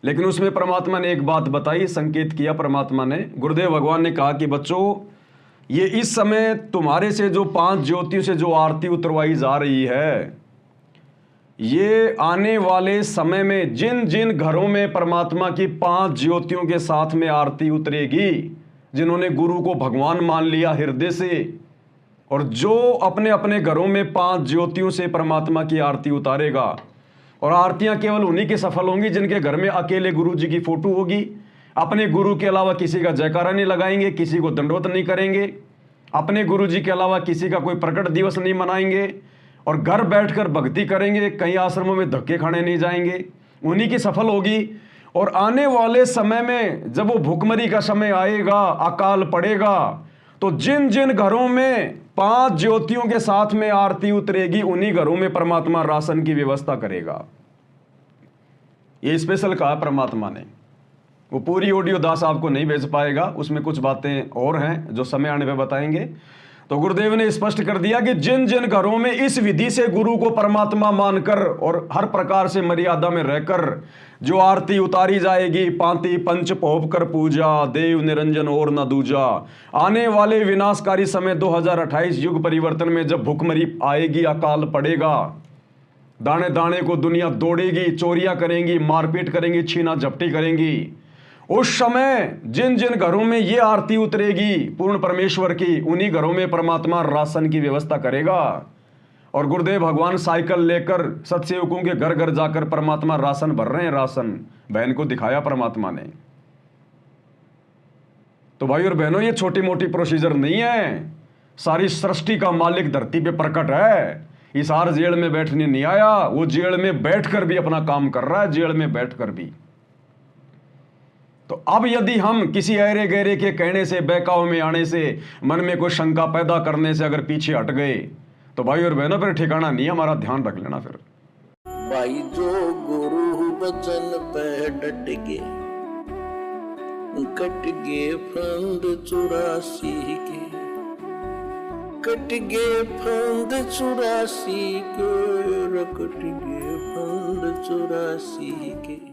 लेकिन उसमें परमात्मा ने एक बात बताई, संकेत किया परमात्मा ने, गुरुदेव भगवान ने कहा कि बच्चों, ये इस समय तुम्हारे से जो 5 ज्योतियों से जो आरती उतरवाई जा रही है, ये आने वाले समय में जिन जिन घरों में परमात्मा की 5 ज्योतियों के साथ में आरती उतरेगी, जिन्होंने गुरु को भगवान मान लिया हृदय से, और जो अपने अपने घरों में 5 ज्योतियों से परमात्मा की आरती उतारेगा, और आरतियां केवल उन्हीं की सफल होंगी जिनके घर में अकेले गुरु जी की फोटो होगी, अपने गुरु के अलावा किसी का जयकारा नहीं लगाएंगे, किसी को दंडवत नहीं करेंगे, अपने गुरु जी के अलावा किसी का कोई प्रकट दिवस नहीं मनाएंगे, और घर बैठकर भक्ति करेंगे, कई आश्रमों में धक्के खाने नहीं जाएंगे, उन्हीं की सफल होगी। और आने वाले समय में जब वो भुखमरी का समय आएगा, अकाल पड़ेगा, तो जिन जिन घरों में 5 ज्योतियों के साथ में आरती उतरेगी, उन्हीं घरों में परमात्मा राशन की व्यवस्था करेगा। ये स्पेशल कहा परमात्मा ने। वो पूरी ऑडियो दास आपको नहीं भेज पाएगा, उसमें कुछ बातें और हैं जो समय आने पे बताएंगे। तो गुरुदेव ने स्पष्ट कर दिया कि जिन जिन घरों में इस विधि से गुरु को परमात्मा मानकर और हर प्रकार से मर्यादा में रहकर जो आरती उतारी जाएगी, पांति पंच पोप कर पूजा, देव निरंजन और न दूजा, आने वाले विनाशकारी समय 2028 युग परिवर्तन में जब भुखमरी आएगी, अकाल पड़ेगा, दाने दाने को दुनिया दौड़ेगी, चोरियां करेंगी, मारपीट करेंगी, छीना झपटी करेंगी, उस समय जिन जिन घरों में ये आरती उतरेगी पूर्ण परमेश्वर की, उन्हीं घरों में परमात्मा राशन की व्यवस्था करेगा। और गुरुदेव भगवान साइकिल लेकर सत्सेवकों के घर घर जाकर परमात्मा राशन भर रहे हैं, राशन बहन को दिखाया परमात्मा ने। तो भाई और बहनों, ये छोटी मोटी प्रोसीजर नहीं है, सारी सृष्टि का मालिक धरती पे प्रकट है। इस हार जेल में बैठने नहीं आया, वो जेल में बैठकर भी अपना काम कर रहा है, जेल में बैठकर भी। तो अब यदि हम किसी ऐरे गहरे के कहने से, बहकाव में आने से, मन में कोई शंका पैदा करने से अगर पीछे हट गए, तो भाई और बहनों फिर ठिकाना नहीं, हमारा ध्यान रख लेना। फिर भाई जो गुरु बचन पे डट के, कट गे फंद 84 के, कट गे फंद 84 के, कट गे फंद 84 के।